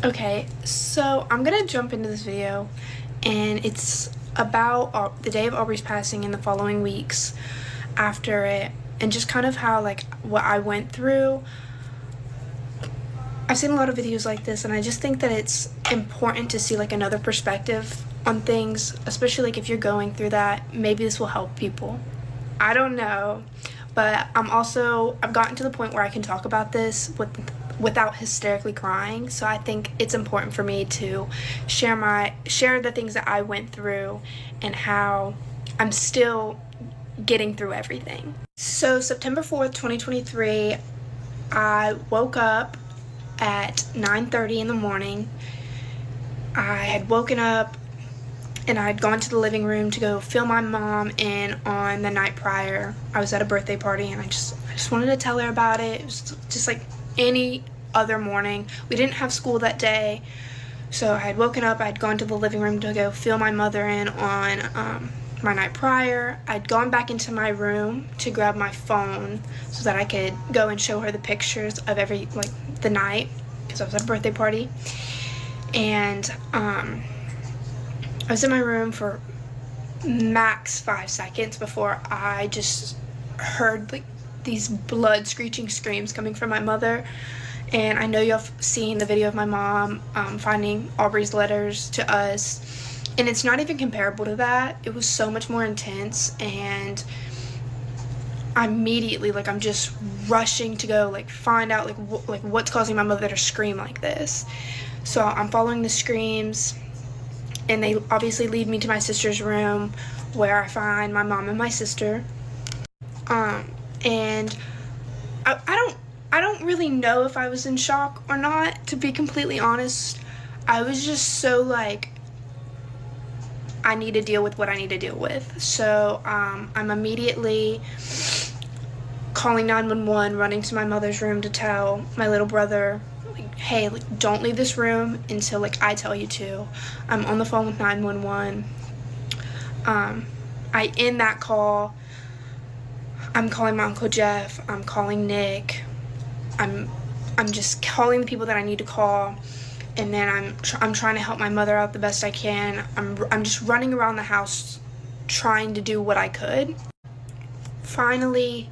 Okay, so I'm gonna jump into this video, and it's about the day of Aubrey's passing and the following weeks after it, and just kind of how, like, what I went through. I've seen a lot of videos like this, and I just think that it's important to see, like, another perspective on things, especially, like, if you're going through that. Maybe this will help people. I don't know, but I've gotten to the point where I can talk about this without hysterically crying. So I think it's important for me to share the things that I went through and how I'm still getting through everything. So September 4th, 2023, I woke up at 9:30 in the morning. I had woken up and I had gone to the living room to go fill my mom in on the night prior. I was at a birthday party, and I just wanted to tell her about it. It was just like any other morning. We didn't have school that day, so I had woken up, I had gone to the living room to go fill my mother in on my night prior. I'd gone back into my room to grab my phone so that I could go and show her the pictures of the night, because I was at a birthday party. And I was in my room for max 5 seconds before I just heard like these blood screeching screams coming from my mother. And I know y'all have seen the video of my mom finding Aubrey's letters to us, and it's not even comparable to that. It was so much more intense, and immediately, like, I'm just rushing to go find out what's causing my mother to scream like this. So I'm following the screams, and they obviously lead me to my sister's room, where I find my mom and my sister. And I don't really know if I was in shock or not, to be completely honest. I was just so like, I need to deal with what I need to deal with. So I'm immediately calling 911, running to my mother's room to tell my little brother, like, hey, like, don't leave this room until like I tell you to. I'm on the phone with 911. I end that call. I'm calling my Uncle Jeff. I'm calling Nick. I'm just calling the people that I need to call, and then I'm trying to help my mother out the best I can. I'm just running around the house trying to do what I could. Finally,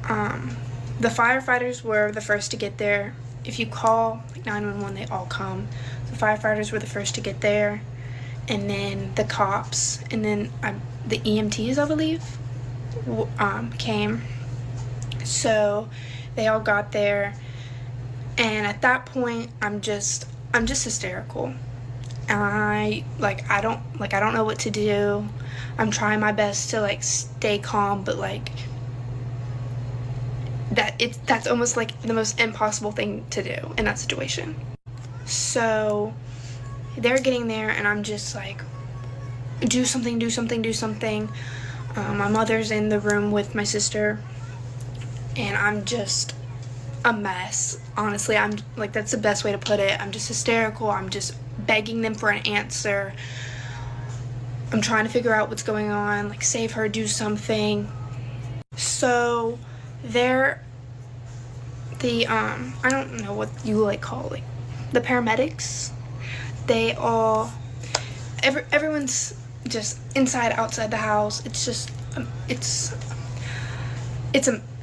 the firefighters were the first to get there. If you call 911, they all come. The firefighters were the first to get there, and then the cops, and then the EMTs, I believe, came. So they all got there, and at that point I'm just hysterical. I don't know what to do. I'm trying my best to like stay calm, but like that's almost like the most impossible thing to do in that situation. So they're getting there, and I'm just like, do something. My mother's in the room with my sister, and I'm just a mess. Honestly, I'm like, that's the best way to put it. I'm just hysterical. I'm just begging them for an answer. I'm trying to figure out what's going on, like, save her, do something. So I don't know what you like call like the paramedics. They all everyone's just inside, outside the house. It's just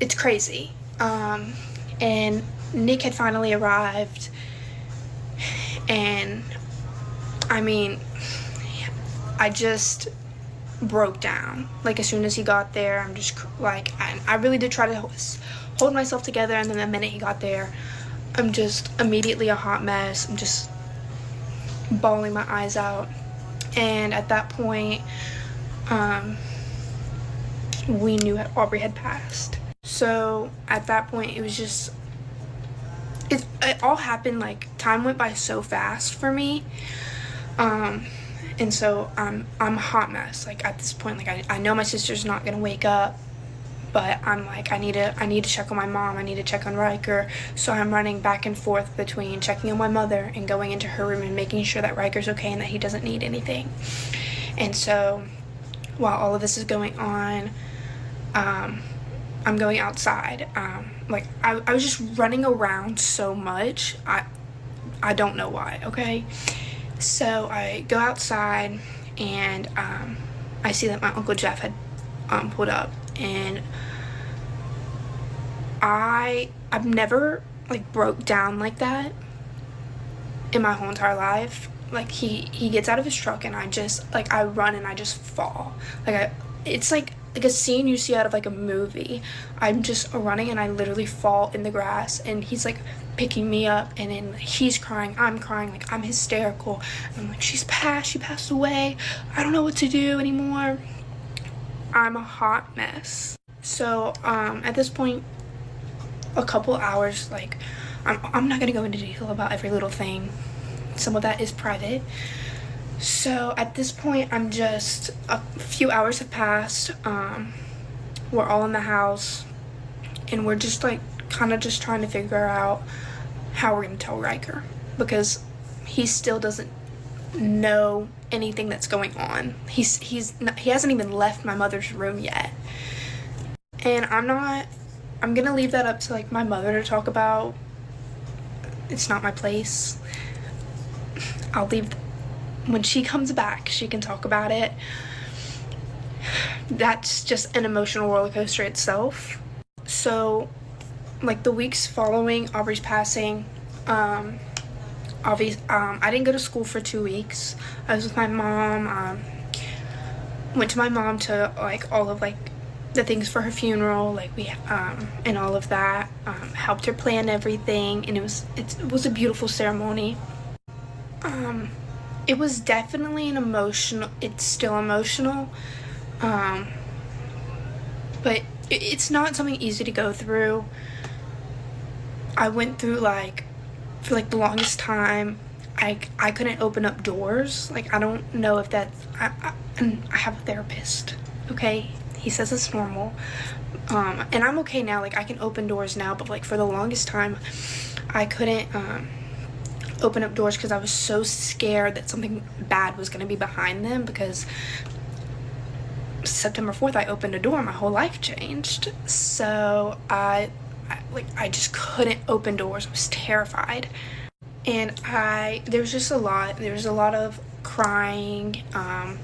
it's crazy. And Nick had finally arrived, and I mean, I just broke down. Like, as soon as he got there, I'm just like, I really did try to hold myself together, and then the minute he got there, I'm just immediately a hot mess. I'm just bawling my eyes out. And at that point, we knew that Aubrey had passed. So at that point, it was just, it all happened, like, time went by so fast for me. And so I'm a hot mess. Like, at this point, like, I know my sister's not gonna wake up, but I'm like, I need to check on my mom. I need to check on Riker. So I'm running back and forth between checking on my mother and going into her room and making sure that Riker's okay and that he doesn't need anything. And so while all of this is going on, I'm going outside. Like, I was just running around so much. I don't know why, okay? So I go outside, and I see that my Uncle Jeff had pulled up, and I've never like broke down like that in my whole entire life. Like he gets out of his truck, and I just like I run and I just fall. It's like a scene you see out of like a movie. I'm just running and I literally fall in the grass, and he's like picking me up, and then he's crying, I'm crying, like I'm hysterical. I'm like, she passed away. I don't know what to do anymore. I'm a hot mess. So at this point, a couple hours, like I'm not gonna go into detail about every little thing. Some of that is private. So at this point, I'm just, a few hours have passed. We're all in the house, and we're just like kind of just trying to figure out how we're gonna tell Riker, because he still doesn't know anything that's going on. He hasn't even left my mother's room yet, and I'm gonna leave that up to like my mother to talk about. It's not my place. I'll leave. When she comes back, she can talk about it. That's just an emotional roller coaster itself. So, like the weeks following Aubrey's passing, I didn't go to school for 2 weeks. I was with my mom. Went to my mom to like all of like the things for her funeral, like we and all of that. Helped her plan everything, and it was a beautiful ceremony. It was definitely it's still emotional, but it's not something easy to go through. I went through for the longest time, I couldn't open up doors. Like, I don't know if and I have a therapist, okay? He says it's normal, and I'm okay now. Like, I can open doors now, but like for the longest time, I couldn't, open up doors because I was so scared that something bad was going to be behind them, because September 4th I opened a door and my whole life changed. So I just couldn't open doors. I was terrified, and there was a lot of crying. I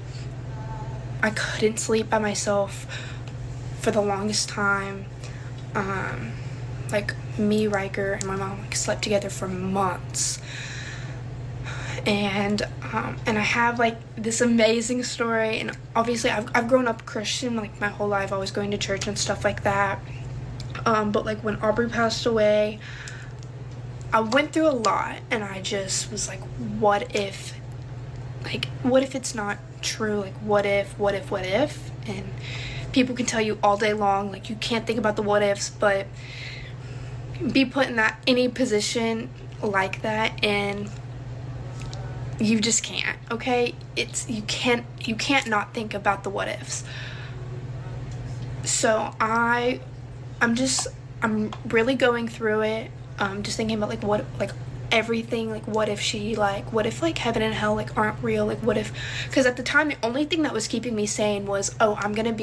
couldn't sleep by myself for the longest time. Like, me, Riker, and my mom slept together for months. And I have like this amazing story, and obviously I've grown up Christian like my whole life, always going to church and stuff like that. But like when Aubrey passed away, I went through a lot, and I just was like, what if it's not true? Like, what if? And people can tell you all day long, like, you can't think about the what ifs, but be put in any position like that, and you just can't, okay? You can't not think about the what ifs. So I'm really going through it, just thinking about everything, like what if heaven and hell like aren't real, like what if, because at the time the only thing that was keeping me sane was, oh, I'm gonna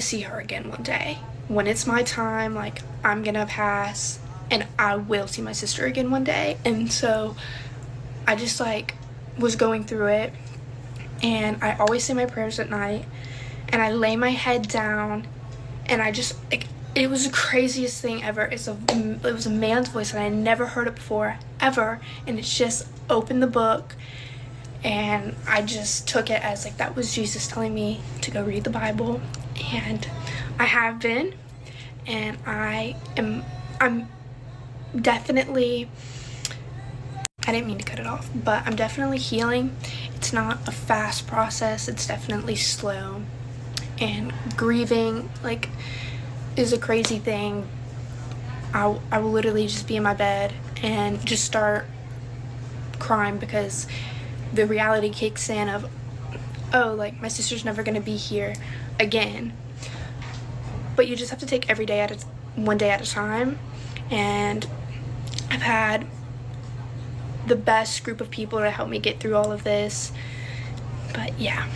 see her again one day. When it's my time, like, I'm gonna pass, and I will see my sister again one day. And so I just like was going through it, and I always say my prayers at night, and I lay my head down, and I just like, it was the craziest thing ever. It was a man's voice, and I never heard it before ever, and it's just opened the book, and I just took it as like that was Jesus telling me to go read the Bible. And I have been, and I'm definitely, I didn't mean to cut it off, but I'm definitely healing. It's not a fast process, it's definitely slow. And grieving, like, is a crazy thing. I will literally just be in my bed and just start crying, because the reality kicks in of, oh, like, my sister's never gonna be here again. But you just have to take every day one day at a time. And I've had the best group of people to help me get through all of this. But yeah.